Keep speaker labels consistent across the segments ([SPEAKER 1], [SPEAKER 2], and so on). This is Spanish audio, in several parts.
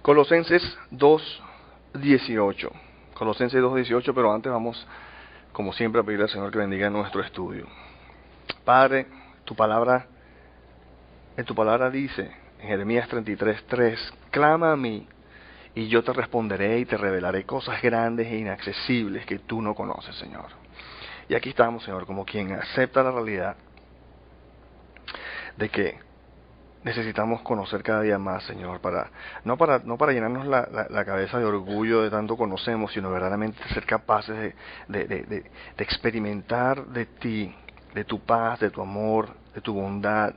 [SPEAKER 1] Colosenses 2:18. Colosenses 2:18, pero antes vamos, como siempre, a pedirle al Señor que bendiga nuestro estudio. Padre, en tu palabra dice, en Jeremías 33:3, clama a mí, y yo te responderé y te revelaré cosas grandes e inaccesibles que tú no conoces, Señor. Y aquí estamos, Señor, como quien acepta la realidad de que necesitamos conocer cada día más, Señor, no para llenarnos la cabeza de orgullo de tanto conocemos, sino verdaderamente ser capaces de experimentar de ti, de tu paz, de tu amor, de tu bondad,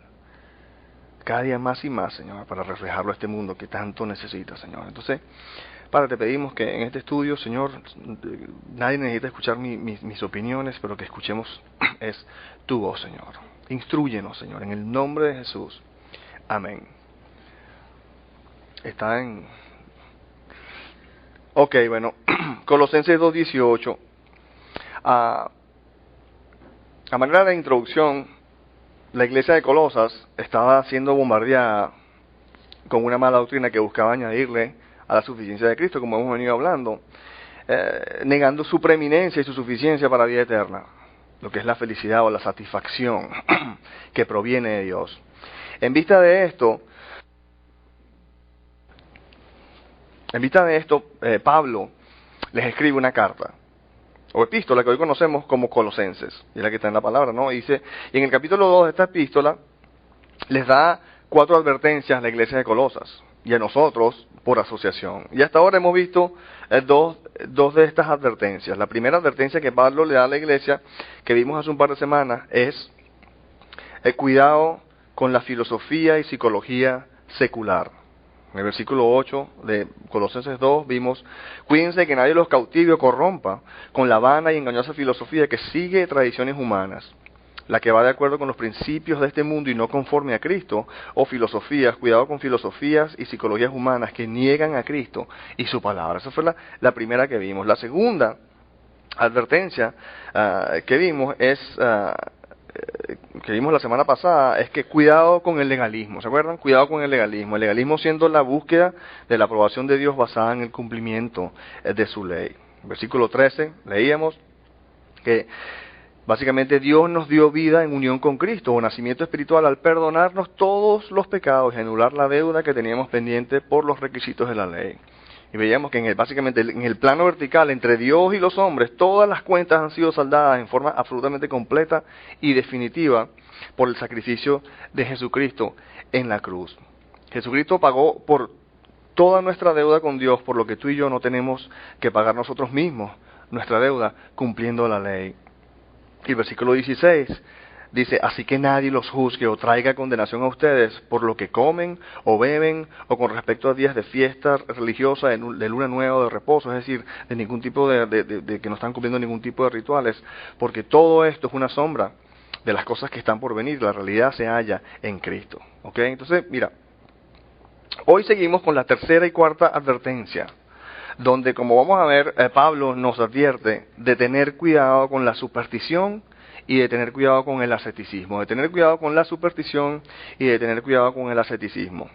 [SPEAKER 1] cada día más y más, Señor, para reflejarlo a este mundo que tanto necesita, Señor. Entonces, Padre, te pedimos que en este estudio, Señor, nadie necesita escuchar mis opiniones, pero que escuchemos es tu voz, Señor. Instrúyenos, Señor, en el nombre de Jesús. Amén. Está en... Ok, bueno, Colosenses 2:18. A manera de introducción, la iglesia de Colosas estaba siendo bombardeada con una mala doctrina que buscaba añadirle a la suficiencia de Cristo, como hemos venido hablando, negando su preeminencia y su suficiencia para la vida eterna, lo que es la felicidad o la satisfacción que proviene de Dios. En vista de esto, Pablo les escribe una carta, o epístola, que hoy conocemos como Colosenses, y es la que está en la palabra, ¿no? Y en el capítulo 2 de esta epístola, les da 4 advertencias a la iglesia de Colosas, y a nosotros por asociación. Y hasta ahora hemos visto dos de estas advertencias. La primera advertencia que Pablo le da a la iglesia, que vimos hace un par de semanas, es el cuidado con la filosofía y psicología secular. En el versículo 8 de Colosenses 2 vimos, cuídense que nadie los cautive o corrompa con la vana y engañosa filosofía que sigue tradiciones humanas, la que va de acuerdo con los principios de este mundo y no conforme a Cristo, o filosofías, cuidado con filosofías y psicologías humanas que niegan a Cristo y su palabra. Esa fue la primera que vimos. La segunda advertencia que vimos que vimos la semana pasada, es que cuidado con el legalismo, ¿se acuerdan? Cuidado con el legalismo siendo la búsqueda de la aprobación de Dios basada en el cumplimiento de su ley. Versículo 13, leíamos que básicamente Dios nos dio vida en unión con Cristo, o nacimiento espiritual, al perdonarnos todos los pecados y anular la deuda que teníamos pendiente por los requisitos de la ley. Y veíamos que básicamente en el plano vertical, entre Dios y los hombres, todas las cuentas han sido saldadas en forma absolutamente completa y definitiva por el sacrificio de Jesucristo en la cruz. Jesucristo pagó por toda nuestra deuda con Dios, por lo que tú y yo no tenemos que pagar nosotros mismos nuestra deuda cumpliendo la ley. Y el versículo 16 dice, así que nadie los juzgue o traiga condenación a ustedes por lo que comen o beben o con respecto a días de fiesta religiosa, de luna nueva o de reposo, es decir, de ningún tipo de que no están cumpliendo ningún tipo de rituales, porque todo esto es una sombra de las cosas que están por venir. La realidad se halla en Cristo. ¿Ok? Entonces, mira, hoy seguimos con la tercera y cuarta advertencia, donde, como vamos a ver, Pablo nos advierte de tener cuidado con la superstición y de tener cuidado con el asceticismo, de tener cuidado con la superstición y de tener cuidado con el asceticismo.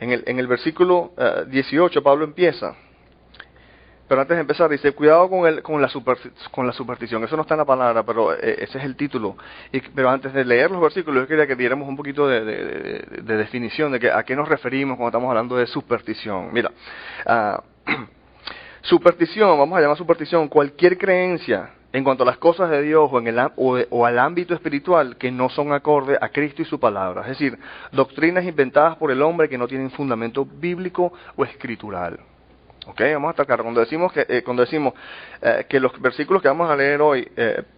[SPEAKER 1] En el versículo 18 Pablo empieza, pero antes de empezar dice, cuidado con la superstición. Eso no está en la palabra, pero ese es el título. Pero antes de leer los versículos, yo quería que diéramos un poquito de definición de a qué nos referimos cuando estamos hablando de superstición. Mira, superstición, vamos a llamar superstición cualquier creencia en cuanto a las cosas de Dios o al ámbito espiritual que no son acorde a Cristo y su palabra. Es decir, doctrinas inventadas por el hombre que no tienen fundamento bíblico o escritural. ¿Ok? Vamos a atacar. Cuando decimos que los versículos que vamos a leer hoy,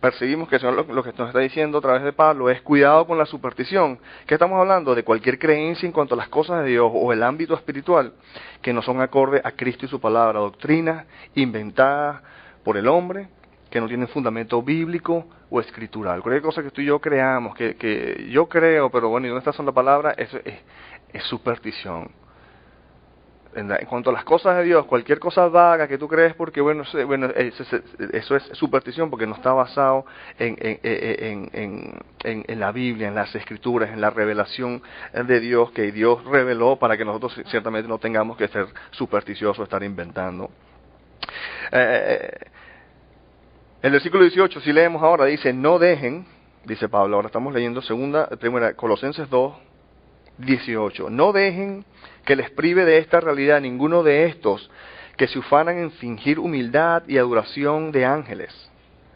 [SPEAKER 1] percibimos que son lo que nos está diciendo a través de Pablo, es cuidado con la superstición. ¿Qué estamos hablando? De cualquier creencia en cuanto a las cosas de Dios o el ámbito espiritual que no son acorde a Cristo y su palabra. Doctrinas inventadas por el hombre que no tienen fundamento bíblico o escritural. Cualquier cosa que tú y yo creamos, que yo creo, pero bueno, ¿y dónde está la palabra? Eso es superstición. en cuanto a las cosas de Dios, cualquier cosa vaga que tú crees, porque eso es superstición, porque no está basado en la Biblia, en las Escrituras, en la revelación de Dios, que Dios reveló para que nosotros ciertamente no tengamos que ser supersticiosos, estar inventando. El versículo 18, si leemos ahora, dice, no dejen, dice Pablo, ahora estamos leyendo primera Colosenses 2, 18, no dejen que les prive de esta realidad ninguno de estos que se ufanan en fingir humildad y adoración de ángeles.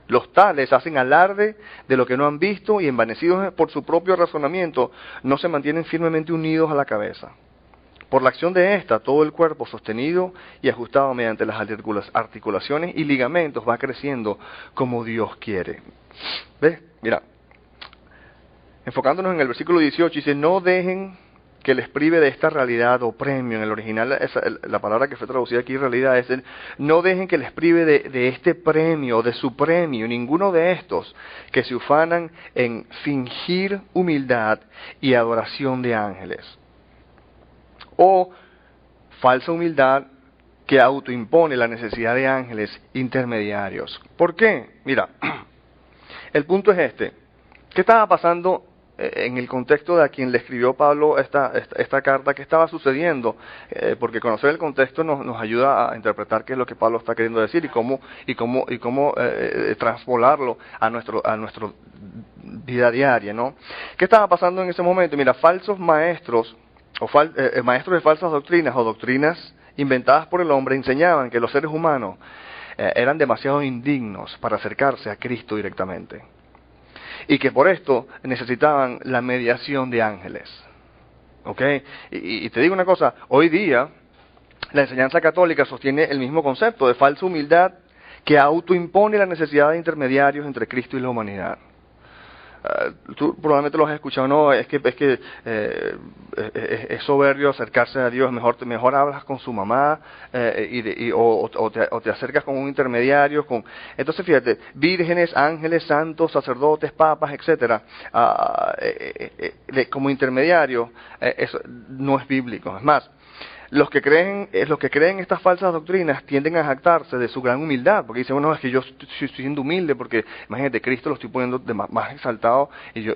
[SPEAKER 1] Los tales hacen alarde de lo que no han visto y envanecidos por su propio razonamiento no se mantienen firmemente unidos a la cabeza. Por la acción de esta, todo el cuerpo sostenido y ajustado mediante las articulaciones y ligamentos va creciendo como Dios quiere. ¿Ves? Mira, enfocándonos en el versículo 18, dice, no dejen que les prive de esta realidad o premio. En el original, la palabra que fue traducida aquí en realidad es, no dejen que les prive de este premio, de su premio, ninguno de estos que se ufanan en fingir humildad y adoración de ángeles. O falsa humildad que autoimpone la necesidad de ángeles intermediarios. ¿Por qué? Mira, el punto es este. ¿Qué estaba pasando en el contexto de a quien le escribió Pablo esta carta? ¿Qué estaba sucediendo? Porque conocer el contexto nos ayuda a interpretar qué es lo que Pablo está queriendo decir y cómo transpolarlo a nuestro vida diaria, ¿no? ¿Qué estaba pasando en ese momento? Mira, falsos maestros maestros de falsas doctrinas o doctrinas inventadas por el hombre enseñaban que los seres humanos eran demasiado indignos para acercarse a Cristo directamente y que por esto necesitaban la mediación de ángeles. ¿Ok? Y te digo una cosa, hoy día la enseñanza católica sostiene el mismo concepto de falsa humildad que autoimpone la necesidad de intermediarios entre Cristo y la humanidad. Tú probablemente lo has escuchado, no, es que es soberbio acercarse a Dios, mejor hablas con su mamá o te acercas con un intermediario. Entonces fíjate, vírgenes, ángeles, santos, sacerdotes, papas, etcétera, como intermediario, eso no es bíblico. Es más, los que creen estas falsas doctrinas tienden a jactarse de su gran humildad, porque dicen, bueno, es que yo estoy siendo humilde, porque imagínate, Cristo lo estoy poniendo más exaltado y yo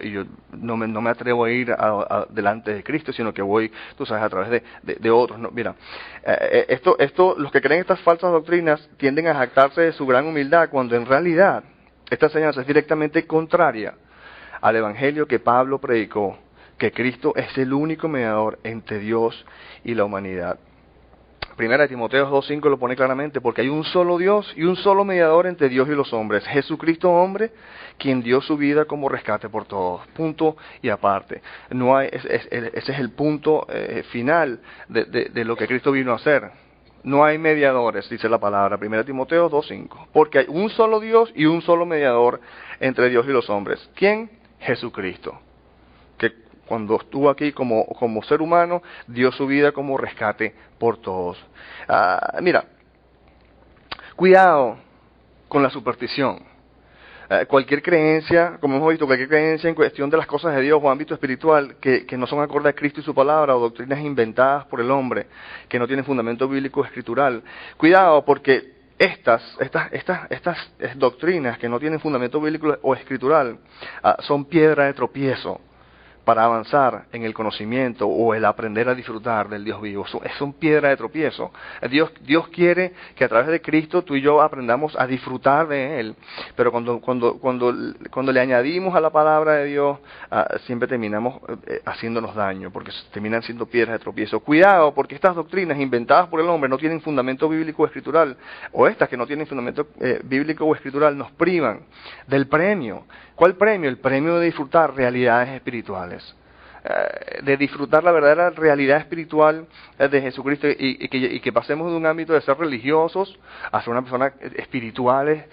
[SPEAKER 1] no me atrevo a ir delante de Cristo, sino que voy, tú sabes, a través de otros. No, mira, los que creen estas falsas doctrinas tienden a jactarse de su gran humildad, cuando en realidad esta enseñanza es directamente contraria al evangelio que Pablo predicó, que Cristo es el único mediador entre Dios y la humanidad. Primera de Timoteo 2:5 lo pone claramente, porque hay un solo Dios y un solo mediador entre Dios y los hombres, Jesucristo hombre, quien dio su vida como rescate por todos. Punto y aparte. No hay, ese es el punto final de lo que Cristo vino a hacer. No hay mediadores, dice la palabra, Primera de Timoteo 2:5, porque hay un solo Dios y un solo mediador entre Dios y los hombres. ¿Quién? Jesucristo, que cuando estuvo aquí como ser humano, dio su vida como rescate por todos. Mira, cuidado con la superstición. Cualquier creencia, como hemos visto, cualquier creencia en cuestión de las cosas de Dios o ámbito espiritual que no son acorde a Cristo y su palabra, o doctrinas inventadas por el hombre que no tienen fundamento bíblico o escritural. Cuidado, porque estas doctrinas que no tienen fundamento bíblico o escritural son piedra de tropiezo para avanzar en el conocimiento o el aprender a disfrutar del Dios vivo. Son piedra de tropiezo. Dios quiere que a través de Cristo tú y yo aprendamos a disfrutar de Él, pero cuando le añadimos a la palabra de Dios, siempre terminamos haciéndonos daño, porque terminan siendo piedras de tropiezo. Cuidado, porque estas doctrinas inventadas por el hombre no tienen fundamento bíblico o escritural, o estas que no tienen fundamento bíblico o escritural nos privan del premio. ¿Cuál premio? El premio de disfrutar realidades espirituales, de disfrutar la verdadera realidad espiritual de Jesucristo y que pasemos de un ámbito de ser religiosos a ser una persona espirituales,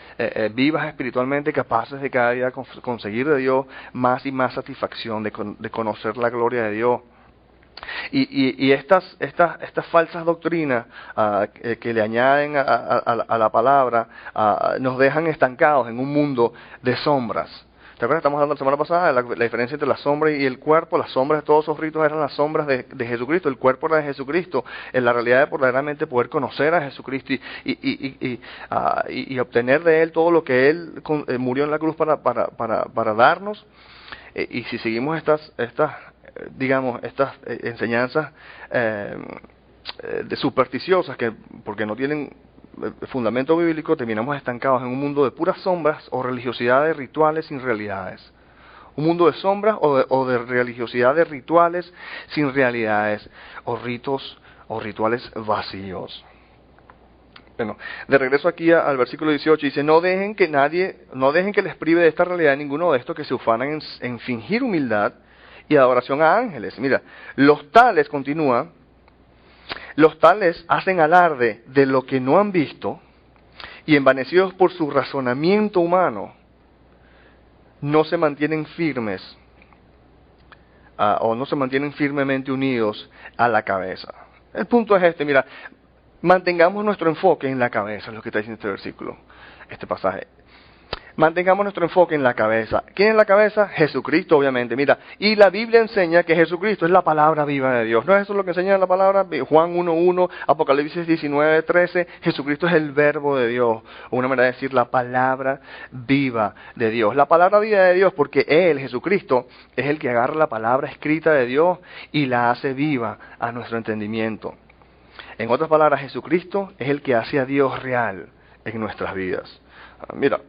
[SPEAKER 1] vivas espiritualmente, capaces de cada día conseguir de Dios más y más satisfacción, de conocer la gloria de Dios. Y estas falsas doctrinas que le añaden a la palabra nos dejan estancados en un mundo de sombras. ¿Se acuerdan? Estamos hablando la semana pasada de la diferencia entre la sombra y el cuerpo. Las sombras de todos esos ritos eran las sombras de Jesucristo. El cuerpo era de Jesucristo. En la realidad de verdaderamente poder conocer a Jesucristo y obtener de Él todo lo que Él murió en la cruz para darnos. Y si seguimos estas enseñanzas supersticiosas, porque no tienen fundamento bíblico, terminamos estancados en un mundo de puras sombras o religiosidad de rituales sin realidades. Un mundo de sombras o de religiosidad de rituales sin realidades, o ritos o rituales vacíos. Bueno, de regreso aquí al versículo 18, dice, no dejen que les prive de esta realidad ninguno de estos que se ufanan en fingir humildad y adoración a ángeles. Mira, los tales, continúa, los tales hacen alarde de lo que no han visto y envanecidos por su razonamiento humano, no se mantienen firmes o no se mantienen firmemente unidos a la cabeza. El punto es este, mira, mantengamos nuestro enfoque en la cabeza, es lo que está diciendo este versículo, este pasaje. Mantengamos nuestro enfoque en la cabeza. ¿Quién es la cabeza? Jesucristo, obviamente. Mira, y la Biblia enseña que Jesucristo es la palabra viva de Dios. ¿No es eso lo que enseña la palabra? Juan 1:1, Apocalipsis 19:13. Jesucristo es el verbo de Dios. O una manera de decir la palabra viva de Dios. La palabra viva de Dios porque Él, Jesucristo, es el que agarra la palabra escrita de Dios y la hace viva a nuestro entendimiento. En otras palabras, Jesucristo es el que hace a Dios real en nuestras vidas. Mira,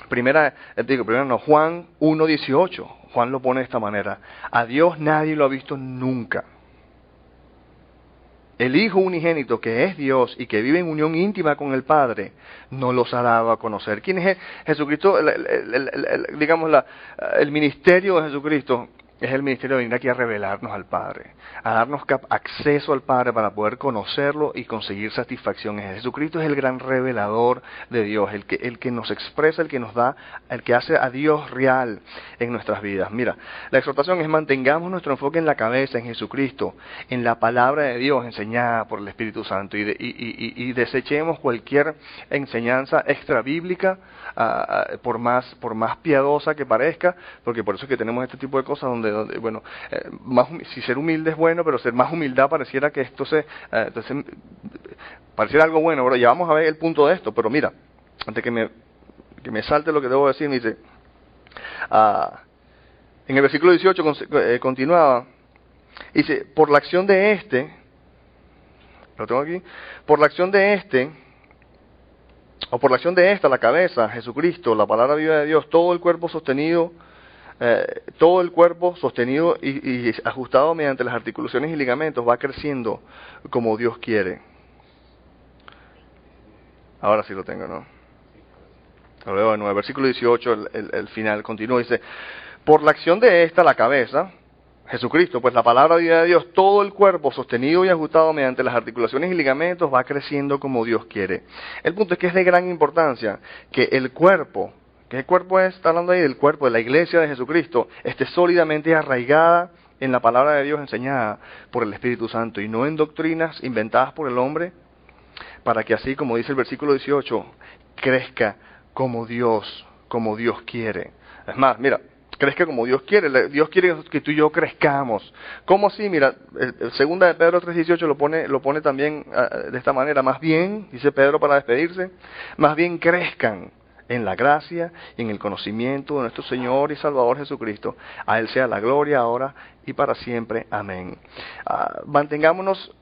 [SPEAKER 1] Juan 1:18, Juan lo pone de esta manera, a Dios nadie lo ha visto nunca. El Hijo unigénito, que es Dios y que vive en unión íntima con el Padre, no los ha dado a conocer. ¿Quién es Jesucristo? El ministerio de Jesucristo es el ministerio de venir aquí a revelarnos al Padre, a darnos acceso al Padre para poder conocerlo y conseguir satisfacción. Jesucristo es el gran revelador de Dios, el que nos expresa, el que nos da, el que hace a Dios real en nuestras vidas. Mira, la exhortación es mantengamos nuestro enfoque en la cabeza, en Jesucristo, en la palabra de Dios enseñada por el Espíritu Santo y desechemos cualquier enseñanza extra bíblica, por más piadosa que parezca, porque por eso es que tenemos este tipo de cosas donde si ser humilde es bueno, pero ser más humildad pareciera que pareciera algo bueno. Ahora ya vamos a ver el punto de esto, pero mira, antes que me salte lo que debo decir, me dice, en el versículo 18 continuaba, dice, por la acción de lo tengo aquí, por la acción de esta, la cabeza, Jesucristo, la palabra viva de Dios, todo el cuerpo sostenido y ajustado mediante las articulaciones y ligamentos va creciendo como Dios quiere. Ahora sí lo tengo, ¿no? Lo leo de nuevo. Versículo 18, el final continúa, dice, por la acción de esta, la cabeza, Jesucristo, pues la palabra viva de Dios, todo el cuerpo sostenido y ajustado mediante las articulaciones y ligamentos va creciendo como Dios quiere. El punto es que es de gran importancia que el cuerpo, ¿qué cuerpo es? Está hablando ahí del cuerpo de la iglesia de Jesucristo, esté sólidamente arraigada en la palabra de Dios enseñada por el Espíritu Santo y no en doctrinas inventadas por el hombre, para que así, como dice el versículo 18, crezca como Dios quiere. Es más, mira, crezca como Dios quiere. Dios quiere que tú y yo crezcamos. ¿Cómo así? Mira, segunda de Pedro 3:18 lo pone también de esta manera. Más bien, dice Pedro para despedirse, más bien crezcan en la gracia y en el conocimiento de nuestro Señor y Salvador Jesucristo. A Él sea la gloria ahora y para siempre. Amén. Mantengámonos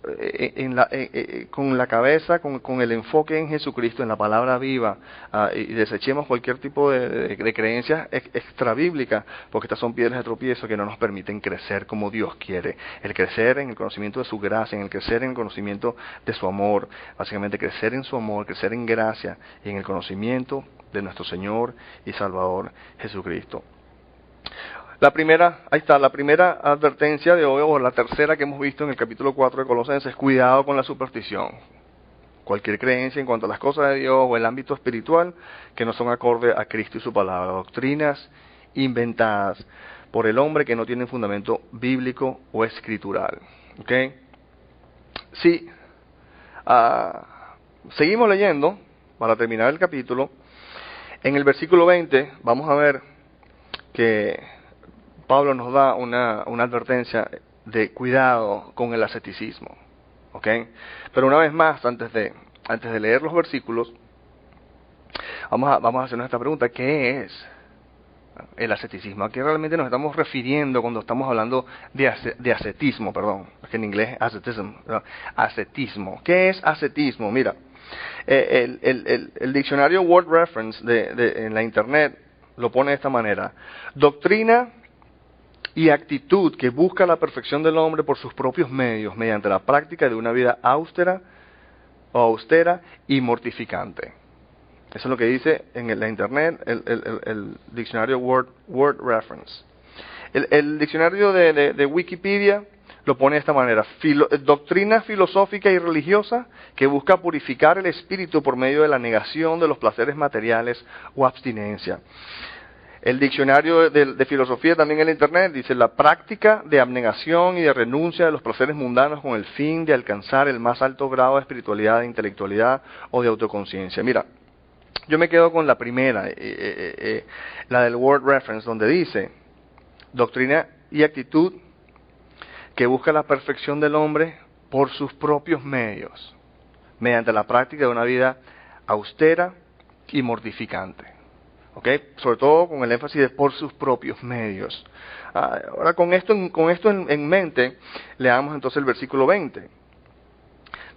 [SPEAKER 1] con la cabeza, con el enfoque en Jesucristo, en la palabra viva, y desechemos cualquier tipo de creencias extrabíblicas, porque estas son piedras de tropiezo que no nos permiten crecer como Dios quiere. El crecer en el conocimiento de su gracia, en el crecer en el conocimiento de su amor, básicamente crecer en su amor, crecer en gracia y en el conocimiento de nuestro Señor y Salvador Jesucristo. La primera advertencia de hoy, o la tercera que hemos visto en el capítulo 4 de Colosenses, cuidado con la superstición. Cualquier creencia en cuanto a las cosas de Dios o el ámbito espiritual que no son acorde a Cristo y su palabra. Doctrinas inventadas por el hombre que no tienen fundamento bíblico o escritural. ¿Ok? Sí. Seguimos leyendo, para terminar el capítulo. En el versículo 20 vamos a ver que Pablo nos da una advertencia de cuidado con el asceticismo. ¿Ok? Pero una vez más, antes de leer los versículos, vamos a hacernos esta pregunta: ¿qué es el asceticismo? ¿A qué realmente nos estamos refiriendo cuando estamos hablando de ascetismo? Perdón, es que en inglés es ascetism, ¿no? Ascetismo. ¿Qué es ascetismo? Mira, el diccionario Word Reference en la internet lo pone de esta manera: doctrina y actitud que busca la perfección del hombre por sus propios medios, mediante la práctica de una vida austera y mortificante. Eso es lo que dice en la internet el diccionario Word Reference. El diccionario de Wikipedia lo pone de esta manera: doctrina filosófica y religiosa que busca purificar el espíritu por medio de la negación de los placeres materiales o abstinencia. El diccionario de filosofía también en el internet dice: la práctica de abnegación y de renuncia de los placeres mundanos con el fin de alcanzar el más alto grado de espiritualidad, de intelectualidad o de autoconciencia. Mira, yo me quedo con la primera, la del Word Reference, donde dice: doctrina y actitud que busca la perfección del hombre por sus propios medios, mediante la práctica de una vida austera y mortificante. ¿Ok? Sobre todo con el énfasis de por sus propios medios. Ahora, con esto en mente, leamos entonces el versículo 20.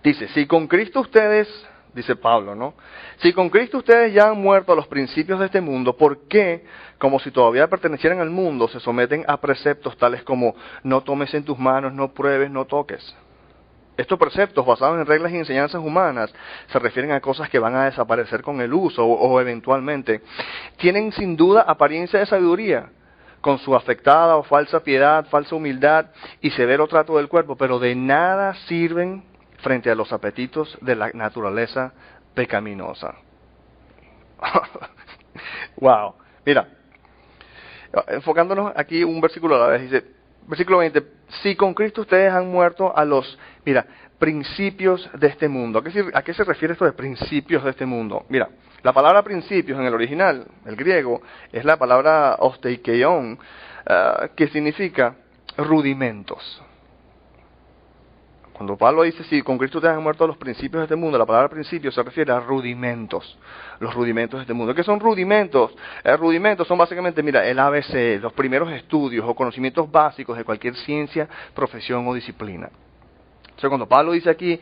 [SPEAKER 1] Dice: si con Cristo ustedes, dice Pablo, ¿no? Si con Cristo ustedes ya han muerto a los principios de este mundo, ¿por qué, como si todavía pertenecieran al mundo, se someten a preceptos tales como no tomes en tus manos, no pruebes, no toques? Estos preceptos, basados en reglas y enseñanzas humanas, se refieren a cosas que van a desaparecer con el uso o eventualmente. Tienen sin duda apariencia de sabiduría, con su afectada o falsa piedad, falsa humildad y severo trato del cuerpo, pero de nada sirven frente a los apetitos de la naturaleza pecaminosa. Wow. Mira, enfocándonos aquí un versículo a la vez, dice, versículo 20: si con Cristo ustedes han muerto a los, principios de este mundo. ¿A qué se refiere esto de principios de este mundo? Mira, la palabra principios en el original, el griego, es la palabra osteikeion, que significa rudimentos. Cuando Pablo dice: si con Cristo ustedes han muerto a los principios de este mundo, la palabra principio se refiere a rudimentos, los rudimentos de este mundo. ¿Qué son rudimentos? Rudimentos son básicamente, el ABC, los primeros estudios o conocimientos básicos de cualquier ciencia, profesión o disciplina. Entonces, cuando Pablo dice aquí,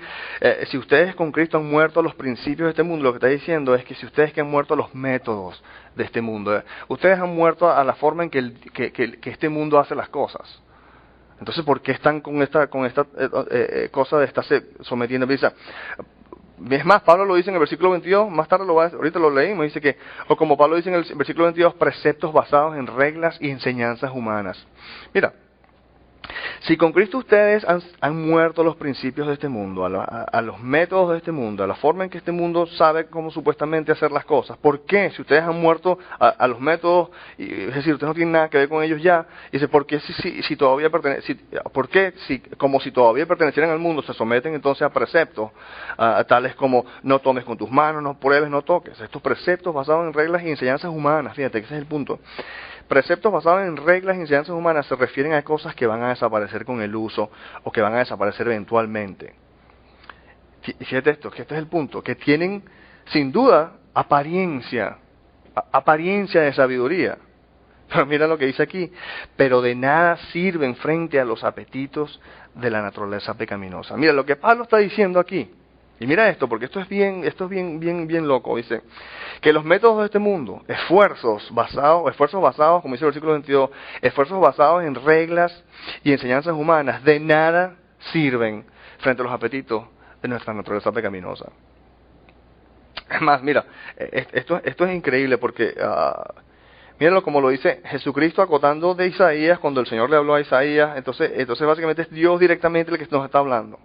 [SPEAKER 1] si ustedes con Cristo han muerto a los principios de este mundo, lo que está diciendo es que si ustedes que han muerto a los métodos de este mundo, ustedes han muerto a la forma en que este mundo hace las cosas. Entonces, ¿por qué están con esta cosa de estarse sometiendo? Es más, Pablo lo dice en el versículo 22, más tarde ahorita lo leímos, dice que, o como Pablo dice en el versículo 22, preceptos basados en reglas y enseñanzas humanas. Mira, si con Cristo ustedes han muerto a los principios de este mundo, a los métodos de este mundo, a la forma en que este mundo sabe cómo supuestamente hacer las cosas, ¿por qué? Si ustedes han muerto a los métodos, es decir, ustedes no tienen nada que ver con ellos ya, dice, ¿por qué como si todavía pertenecieran al mundo, se someten entonces a preceptos, tales como no tomes con tus manos, no pruebes, no toques? Estos preceptos basados en reglas y enseñanzas humanas, fíjate que ese es el punto. Preceptos basados en reglas y enseñanzas humanas se refieren a cosas que van a desaparecer con el uso o que van a desaparecer eventualmente. Fíjate esto, que este es el punto, que tienen sin duda apariencia de sabiduría. Pero mira lo que dice aquí: pero de nada sirven frente a los apetitos de la naturaleza pecaminosa. Mira lo que Pablo está diciendo aquí. Y mira esto, porque esto es bien loco. Dice que los métodos de este mundo, esfuerzos basados, como dice el versículo 22, esfuerzos basados en reglas y enseñanzas humanas, de nada sirven frente a los apetitos de nuestra naturaleza pecaminosa. Es más, mira, esto es increíble porque, míralo como lo dice Jesucristo acotando de Isaías cuando el Señor le habló a Isaías. Entonces básicamente es Dios directamente el que nos está hablando.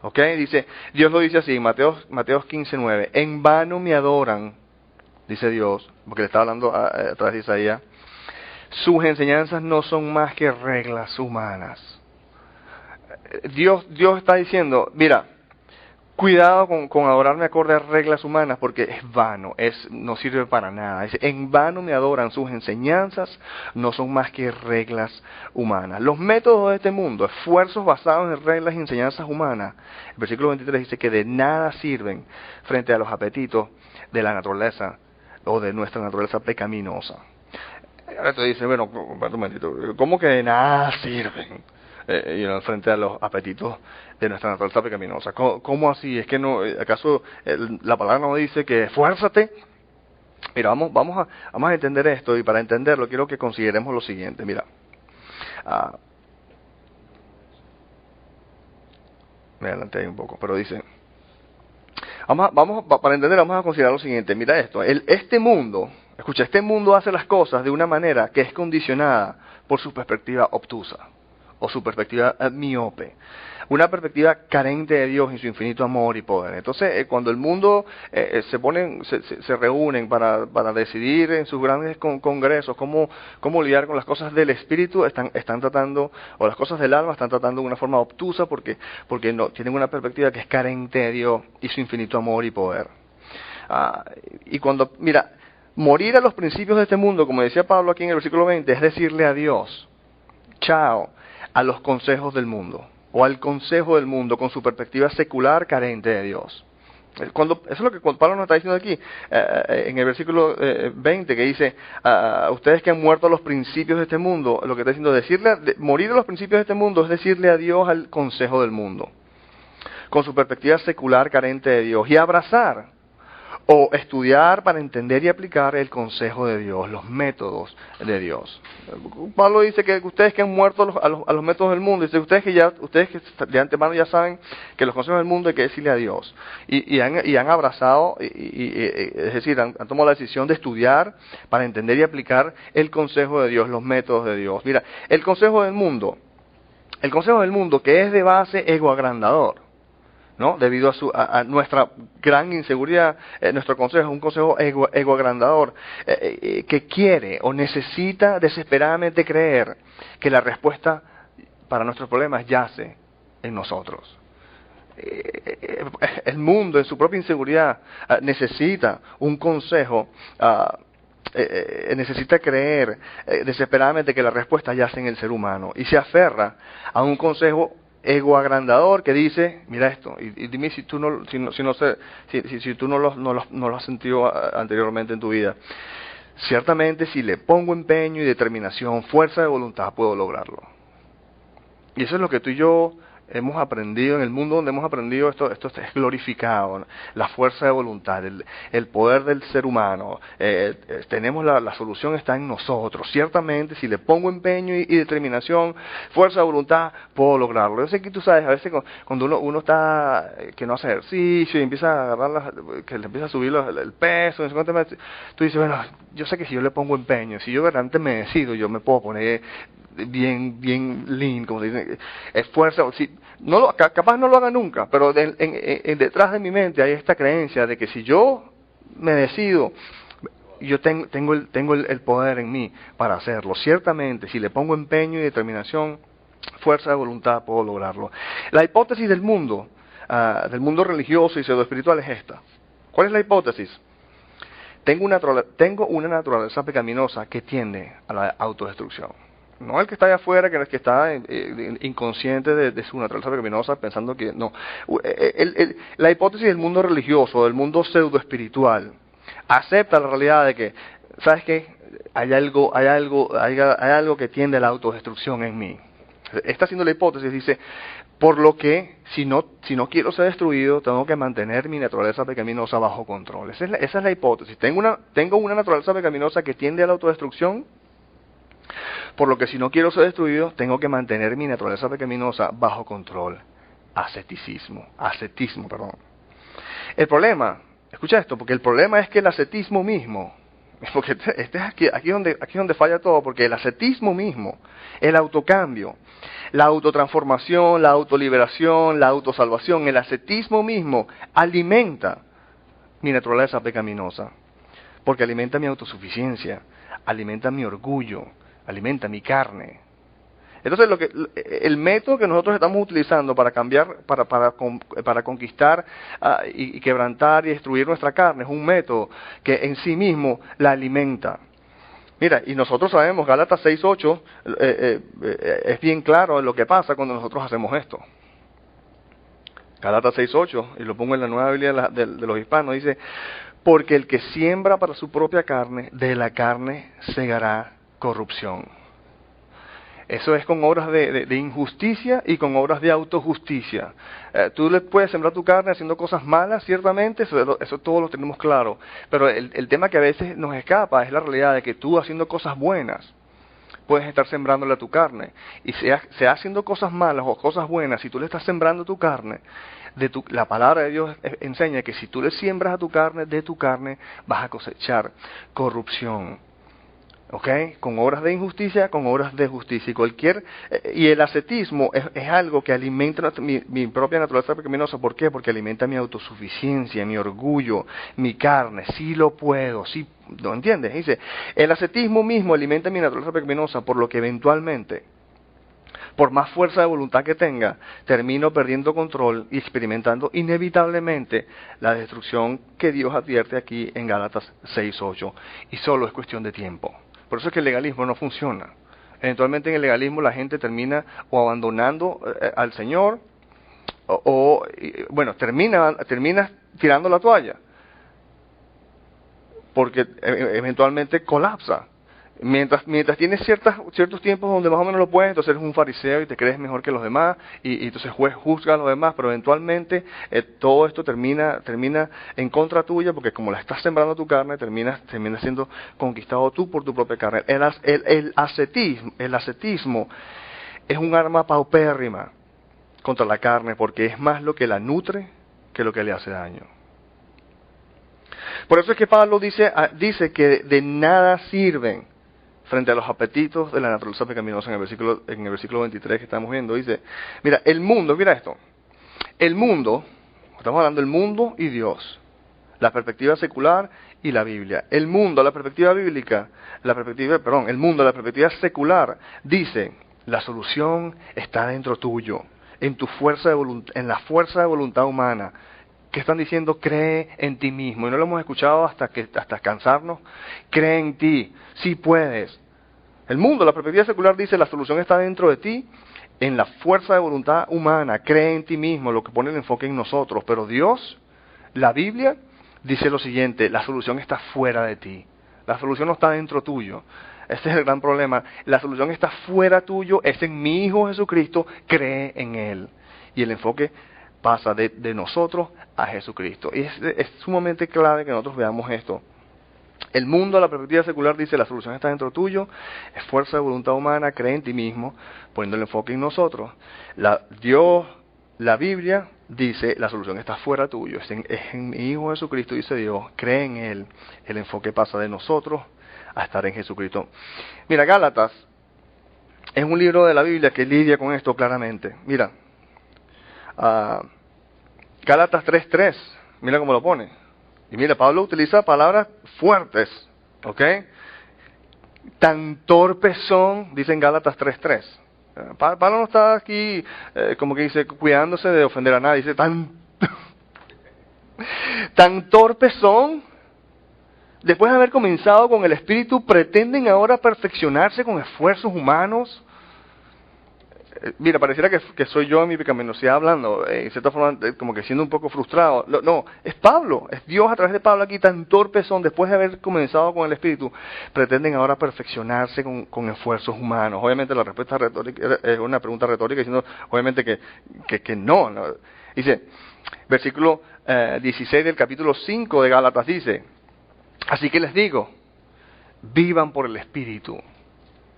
[SPEAKER 1] ¿Ok? Dice, Dios lo dice así, Mateo 15:9. En vano me adoran, dice Dios, porque le está hablando a través de Isaías. Sus enseñanzas no son más que reglas humanas. Dios está diciendo, mira, Cuidado con adorarme acorde a reglas humanas, porque es vano, no sirve para nada. En vano me adoran, sus enseñanzas no son más que reglas humanas. Los métodos de este mundo, esfuerzos basados en reglas y enseñanzas humanas, el versículo 23 dice que de nada sirven frente a los apetitos de la naturaleza o de nuestra naturaleza pecaminosa. Ahora te dicen, bueno, un momentito, ¿cómo que de nada sirven? Frente a los apetitos de nuestra naturaleza pecaminosa. ¿Cómo así? ¿Es que no, acaso la palabra no dice que esfuérzate? Mira, vamos a entender esto, y para entenderlo quiero que consideremos lo siguiente. Mira, me adelanté ahí un poco, pero dice, para entender vamos a considerar lo siguiente. Mira esto, este mundo hace las cosas de una manera que es condicionada por su perspectiva obtusa o su perspectiva miope, una perspectiva carente de Dios y su infinito amor y poder. Entonces, cuando el mundo se reúnen para decidir en sus grandes congresos cómo lidiar con las cosas del espíritu, están tratando, o las cosas del alma, están tratando de una forma obtusa porque no tienen una perspectiva que es carente de Dios y su infinito amor y poder. Y cuando, mira, morir a los principios de este mundo, como decía Pablo aquí en el versículo 20, es decirle a Dios, chao, a los consejos del mundo, o al consejo del mundo con su perspectiva secular carente de Dios. Eso es lo que Pablo nos está diciendo aquí, en el versículo 20, que dice, ustedes que han muerto a los principios de este mundo, lo que está diciendo, morir a los principios de este mundo es decirle a Dios al consejo del mundo, con su perspectiva secular carente de Dios, y abrazar o estudiar para entender y aplicar el consejo de Dios, los métodos de Dios. Pablo dice que ustedes que han muerto a los métodos del mundo, dice ustedes que de antemano ya saben que los consejos del mundo hay que decirle a Dios. Y han abrazado, es decir, han tomado la decisión de estudiar para entender y aplicar el consejo de Dios, los métodos de Dios. Mira, el consejo del mundo que es de base egoagrandador, ¿no? Debido a nuestra gran inseguridad, nuestro consejo es un consejo egoagrandador, que quiere o necesita desesperadamente creer que la respuesta para nuestros problemas yace en nosotros. El mundo, en su propia inseguridad, necesita un consejo, necesita creer desesperadamente que la respuesta yace en el ser humano, y se aferra a un consejo egoagrandador que dice, mira esto, y dime si tú no lo has sentido anteriormente en tu vida. Ciertamente, si le pongo empeño y determinación, fuerza de voluntad, puedo lograrlo. Y eso es lo que tú y yo hemos aprendido en el mundo, donde hemos aprendido esto es glorificado, ¿no? La fuerza de voluntad, el poder del ser humano. Tenemos la solución está en nosotros. Ciertamente, si le pongo empeño y determinación, fuerza de voluntad, puedo lograrlo. Yo sé que tú sabes, a veces cuando uno está, que no hace ejercicio y empieza a agarrar que le empieza a subir el peso, tú dices, bueno, yo sé que si yo le pongo empeño, si yo realmente me decido, yo me puedo poner bien lean, como dicen, esfuerzo. Si, capaz no lo haga nunca, pero detrás de mi mente hay esta creencia de que si yo me decido, yo tengo el poder en mí para hacerlo. Ciertamente, si le pongo empeño y determinación, fuerza de voluntad, puedo lograrlo. La hipótesis del mundo religioso y pseudoespiritual es esta. ¿Cuál es la hipótesis? Tengo una naturaleza pecaminosa que tiende a la autodestrucción. No el que está allá afuera, que está inconsciente de su naturaleza pecaminosa, pensando que no. La hipótesis del mundo religioso, del mundo pseudoespiritual, acepta la realidad de que, ¿sabes qué? Hay algo que tiende a la autodestrucción en mí. Está haciendo la hipótesis, dice, por lo que, si no quiero ser destruido, tengo que mantener mi naturaleza pecaminosa bajo control. Esa es la hipótesis. Tengo una naturaleza pecaminosa que tiende a la autodestrucción, por lo que si no quiero ser destruido, tengo que mantener mi naturaleza pecaminosa bajo control. Ascetismo. El problema, escucha esto, porque el problema es que el ascetismo mismo, porque aquí es donde falla todo, porque el ascetismo mismo, el autocambio, la autotransformación, la autoliberación, la autosalvación, el ascetismo mismo alimenta mi naturaleza pecaminosa, porque alimenta mi autosuficiencia, alimenta mi orgullo, alimenta mi carne. Entonces, el método que nosotros estamos utilizando para cambiar, para conquistar y quebrantar y destruir nuestra carne, es un método que en sí mismo la alimenta. Mira, y nosotros sabemos, Gálatas 6:8, es bien claro lo que pasa cuando nosotros hacemos esto. Gálatas 6:8, y lo pongo en la Nueva Biblia de los hispanos, dice, porque el que siembra para su propia carne, de la carne segará corrupción. Eso es con obras de injusticia y con obras de autojusticia. Tú le puedes sembrar tu carne haciendo cosas malas, ciertamente, eso todo lo tenemos claro. Pero el tema que a veces nos escapa es la realidad de que tú haciendo cosas buenas, puedes estar sembrándole a tu carne. Y sea haciendo cosas malas o cosas buenas, si tú le estás sembrando tu carne, la palabra de Dios enseña que si tú le siembras a tu carne, de tu carne vas a cosechar corrupción. ¿Ok? Con obras de injusticia, con obras de justicia. Y el ascetismo es algo que alimenta mi propia naturaleza pecaminosa. ¿Por qué? Porque alimenta mi autosuficiencia, mi orgullo, mi carne. Sí lo puedo, sí, ¿lo entiendes? Dice, el ascetismo mismo alimenta mi naturaleza pecaminosa, por lo que eventualmente, por más fuerza de voluntad que tenga, termino perdiendo control y experimentando inevitablemente la destrucción que Dios advierte aquí en Gálatas 6:8. Y solo es cuestión de tiempo. Por eso es que el legalismo no funciona. Eventualmente en el legalismo la gente termina o abandonando al Señor termina tirando la toalla. Porque eventualmente colapsa. Mientras tienes ciertos tiempos donde más o menos lo puedes, entonces eres un fariseo y te crees mejor que los demás, y entonces juzga a los demás, pero eventualmente todo esto termina en contra tuya, porque como la estás sembrando tu carne, terminas siendo conquistado tú por tu propia carne. El ascetismo es un arma paupérrima contra la carne, porque es más lo que la nutre que lo que le hace daño. Por eso es que Pablo dice que de nada sirven frente a los apetitos de la naturaleza pecaminosa. En el versículo 23 que estamos viendo, dice, mira esto, el mundo, estamos hablando del mundo y Dios, la perspectiva secular y la Biblia. El mundo, la perspectiva bíblica, el mundo, la perspectiva secular, dice, la solución está dentro tuyo, en la fuerza de voluntad humana. ¿Qué están diciendo? Cree en ti mismo. Y no lo hemos escuchado hasta cansarnos. Cree en ti. Sí puedes. El mundo, la perspectiva secular dice, la solución está dentro de ti, en la fuerza de voluntad humana. Cree en ti mismo, lo que pone el enfoque en nosotros. Pero Dios, la Biblia, dice lo siguiente, la solución está fuera de ti. La solución no está dentro tuyo. Ese es el gran problema. La solución está fuera tuyo, es en mi Hijo Jesucristo, cree en Él. Y el enfoque pasa de nosotros a Jesucristo. Y es sumamente clave que nosotros veamos esto. El mundo, a la perspectiva secular, dice, la solución está dentro tuyo, es fuerza de voluntad humana, cree en ti mismo, poniendo el enfoque en nosotros. La Biblia dice, la solución está fuera tuyo, es en mi Hijo Jesucristo, dice Dios, cree en Él. El enfoque pasa de nosotros a estar en Jesucristo. Mira, Gálatas es un libro de la Biblia que lidia con esto claramente. Mira, Gálatas 3:3, mira cómo lo pone. Y mira, Pablo utiliza palabras fuertes, ¿ok? Tan torpes son, dice en Gálatas 3:3. Pablo no está aquí, como que dice, cuidándose de ofender a nadie. Dice, tan torpes son, después de haber comenzado con el Espíritu, pretenden ahora perfeccionarse con esfuerzos humanos. Mira, pareciera que soy yo en mi pecaminosidad hablando, en cierta forma como que siendo un poco frustrado. No, es Pablo, es Dios a través de Pablo aquí, tan torpes son, después de haber comenzado con el Espíritu, pretenden ahora perfeccionarse con esfuerzos humanos. Obviamente la respuesta retórica es una pregunta retórica, diciendo obviamente que no. Dice, versículo 16 del capítulo 5 de Gálatas dice, así que les digo, vivan por el Espíritu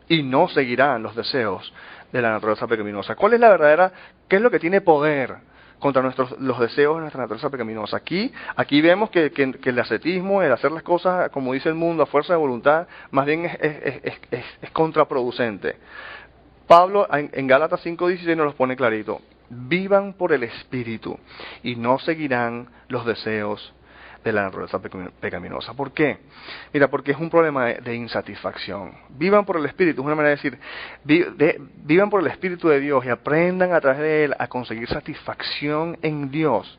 [SPEAKER 1] y no seguirán los deseos de la naturaleza pecaminosa. ¿Cuál es la verdadera? ¿Qué es lo que tiene poder contra los deseos de nuestra naturaleza pecaminosa? Aquí vemos que el ascetismo, el hacer las cosas como dice el mundo a fuerza de voluntad, más bien es contraproducente. Pablo en Gálatas 5:16 nos los pone clarito. Vivan por el Espíritu y no seguirán los deseos de la naturaleza pecaminosa. ¿Por qué? Mira, porque es un problema de insatisfacción. Vivan por el Espíritu, es una manera de decir, vivan por el Espíritu de Dios y aprendan a través de Él a conseguir satisfacción en Dios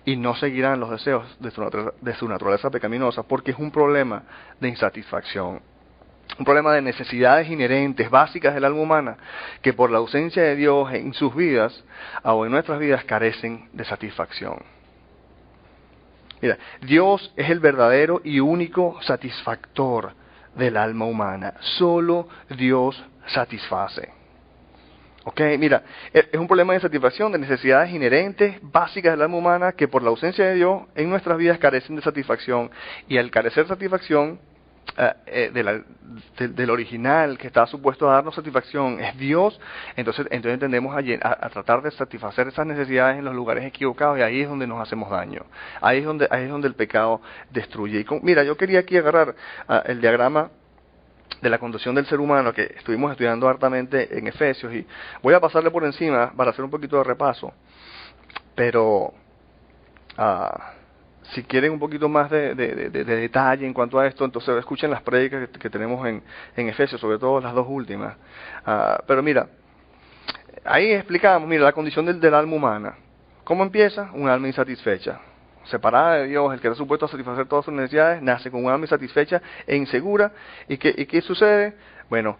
[SPEAKER 1] y no seguirán los deseos de su naturaleza pecaminosa, porque es un problema de insatisfacción. Un problema de necesidades inherentes, básicas del alma humana, que por la ausencia de Dios en sus vidas o en nuestras vidas carecen de satisfacción. Mira, Dios es el verdadero y único satisfactor del alma humana. Solo Dios satisface. Ok, mira, es un problema de insatisfacción, de necesidades inherentes, básicas del alma humana, que por la ausencia de Dios en nuestras vidas carecen de satisfacción. Y al carecer de satisfacción, del original que está supuesto a darnos satisfacción es Dios, entonces tendemos a tratar de satisfacer esas necesidades en los lugares equivocados, y ahí es donde nos hacemos daño, ahí es donde el pecado destruye. Mira, yo quería aquí agarrar el diagrama de la condición del ser humano que estuvimos estudiando hartamente en Efesios, y voy a pasarle por encima para hacer un poquito de repaso, pero si quieren un poquito más de detalle en cuanto a esto, entonces escuchen las prédicas que tenemos en Efesios, sobre todo las dos últimas. Pero mira, ahí explicamos, mira, la condición del alma humana. ¿Cómo empieza? Un alma insatisfecha. Separada de Dios, el que está supuesto a satisfacer todas sus necesidades, nace con un alma insatisfecha e insegura. ¿Y qué sucede? Bueno,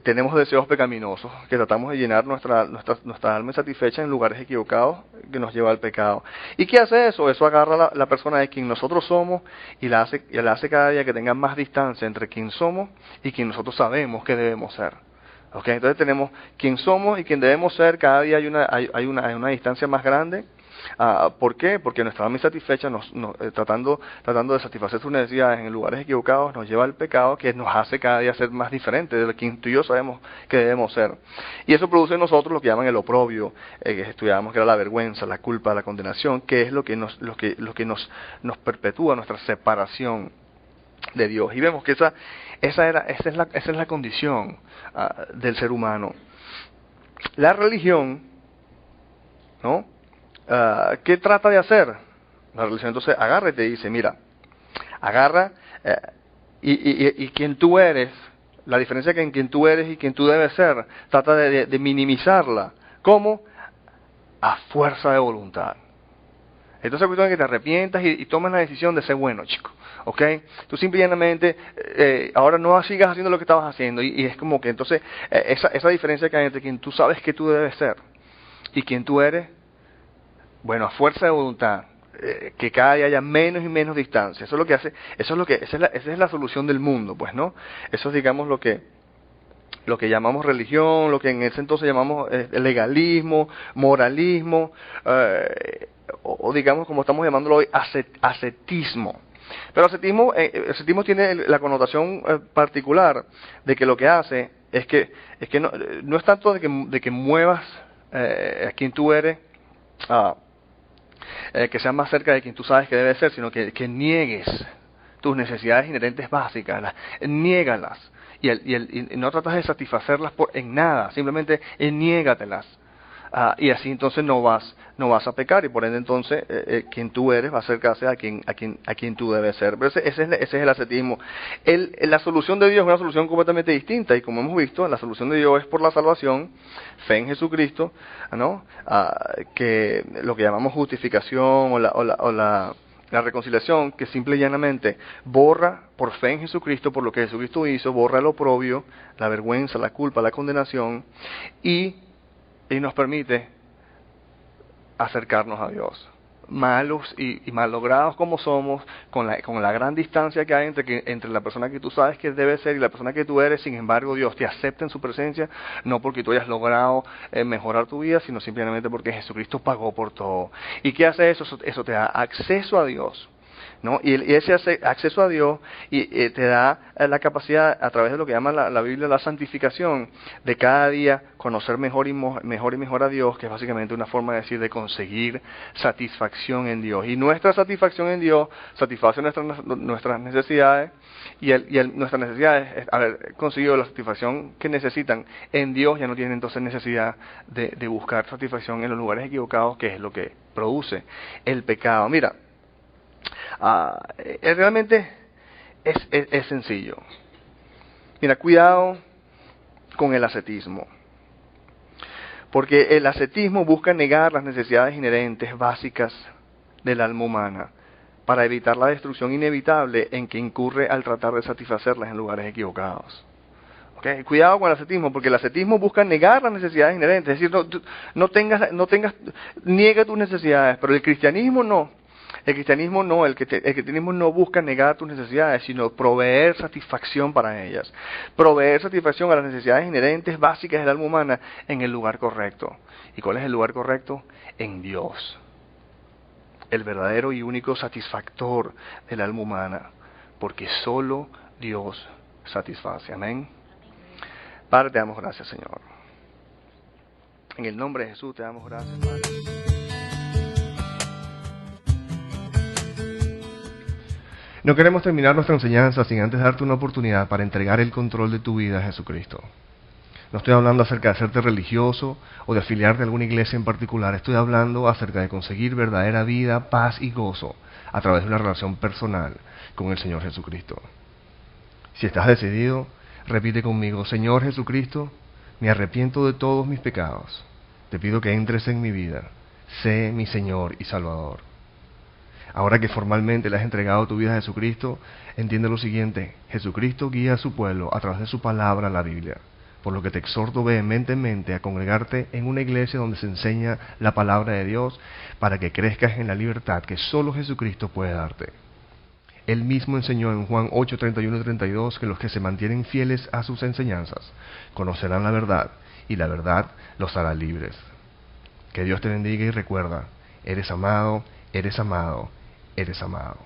[SPEAKER 1] tenemos deseos pecaminosos, que tratamos de llenar nuestra alma insatisfecha en lugares equivocados, que nos lleva al pecado. ¿Y qué hace eso? Eso agarra la persona de quien nosotros somos y la hace cada día que tenga más distancia entre quien somos y quien nosotros sabemos que debemos ser. Okay, entonces tenemos quién somos y quién debemos ser, cada día hay una distancia más grande. ¿Por qué? Porque nuestra alma insatisfecha, tratando de satisfacer sus necesidades en lugares equivocados, nos lleva al pecado, que nos hace cada día ser más diferentes de lo que tú y yo sabemos que debemos ser. Y eso produce en nosotros lo que llaman el oprobio, que estudiábamos, que era la vergüenza, la culpa, la condenación, que es lo que nos perpetúa nuestra separación de Dios. Y vemos que esa es la condición del ser humano. La religión, ¿no? ¿Qué trata de hacer? La religión entonces agarra y te dice, mira, agarra y quien tú eres, la diferencia que en quien tú eres y quien tú debes ser, trata de minimizarla. ¿Cómo? A fuerza de voluntad. Entonces es cuestión de que te arrepientas y tomes la decisión de ser bueno, chico. ¿Ok? Tú simplemente ahora no sigas haciendo lo que estabas haciendo, y es como que entonces esa diferencia que hay entre quien tú sabes que tú debes ser y quien tú eres, bueno, a fuerza de voluntad, que cada día haya menos y menos distancia. Eso es lo que hace, esa es la solución del mundo, pues, ¿no? Eso es, digamos, lo que llamamos religión, lo que en ese entonces llamamos legalismo, moralismo, o digamos, como estamos llamándolo hoy, ascetismo. Pero ascetismo tiene la connotación particular de que lo que hace es que no es tanto de que muevas a quien tú eres, que sea más cerca de quien tú sabes que debe ser, sino que niegues tus necesidades inherentes básicas, niégalas, y no tratas de satisfacerlas en nada, simplemente niégatelas, y así entonces no vas a pecar, y por ende entonces quien tú eres va a acercarse a quien tú debes ser. Pero ese es el ascetismo. La solución de Dios es una solución completamente distinta, y como hemos visto, la solución de Dios es por la salvación, fe en Jesucristo, ¿no? Que lo que llamamos justificación o la reconciliación, que simple y llanamente borra por fe en Jesucristo, por lo que Jesucristo hizo, borra el oprobio, la vergüenza, la culpa, la condenación, y nos permite acercarnos a Dios. Malos y mallogrados como somos, con la gran distancia que hay entre la persona que tú sabes que debe ser y la persona que tú eres, sin embargo Dios te acepta en su presencia, no porque tú hayas logrado mejorar tu vida, sino simplemente porque Jesucristo pagó por todo. ¿Y qué hace eso? Eso te da acceso a Dios, ¿no? Y ese acceso a Dios te da la capacidad, a través de lo que llama la Biblia la santificación, de cada día conocer mejor y mejor a Dios, que es básicamente una forma de decir de conseguir satisfacción en Dios. Y nuestra satisfacción en Dios satisface nuestras necesidades, y nuestras necesidades, haber conseguido la satisfacción que necesitan en Dios, ya no tienen entonces necesidad de buscar satisfacción en los lugares equivocados, que es lo que produce el pecado. Mira, Realmente es sencillo. Mira, cuidado con el ascetismo. Porque el ascetismo busca negar las necesidades inherentes, básicas del alma humana, para evitar la destrucción inevitable en que incurre al tratar de satisfacerlas en lugares equivocados. ¿Okay? Cuidado con el ascetismo, porque el ascetismo busca negar las necesidades inherentes, es decir, niega tus necesidades, pero el cristianismo no. El cristianismo no, el cristianismo no busca negar tus necesidades, sino proveer satisfacción para ellas. Proveer satisfacción a las necesidades inherentes básicas del alma humana en el lugar correcto. ¿Y cuál es el lugar correcto? En Dios. El verdadero y único satisfactor del alma humana. Porque solo Dios satisface. Amén. Padre, te damos gracias, Señor. En el nombre de Jesús te damos gracias, Padre.
[SPEAKER 2] No queremos terminar nuestra enseñanza sin antes darte una oportunidad para entregar el control de tu vida a Jesucristo. No estoy hablando acerca de hacerte religioso o de afiliarte a alguna iglesia en particular. Estoy hablando acerca de conseguir verdadera vida, paz y gozo a través de una relación personal con el Señor Jesucristo. Si estás decidido, repite conmigo: Señor Jesucristo, me arrepiento de todos mis pecados. Te pido que entres en mi vida. Sé mi Señor y Salvador. Ahora que formalmente le has entregado tu vida a Jesucristo, entiende lo siguiente: Jesucristo guía a su pueblo a través de su palabra, la Biblia. Por lo que te exhorto vehementemente a congregarte en una iglesia donde se enseña la palabra de Dios para que crezcas en la libertad que solo Jesucristo puede darte. Él mismo enseñó en Juan 8, 31 y 32 que los que se mantienen fieles a sus enseñanzas conocerán la verdad y la verdad los hará libres. Que Dios te bendiga y recuerda: eres amado, eres amado, eres amado.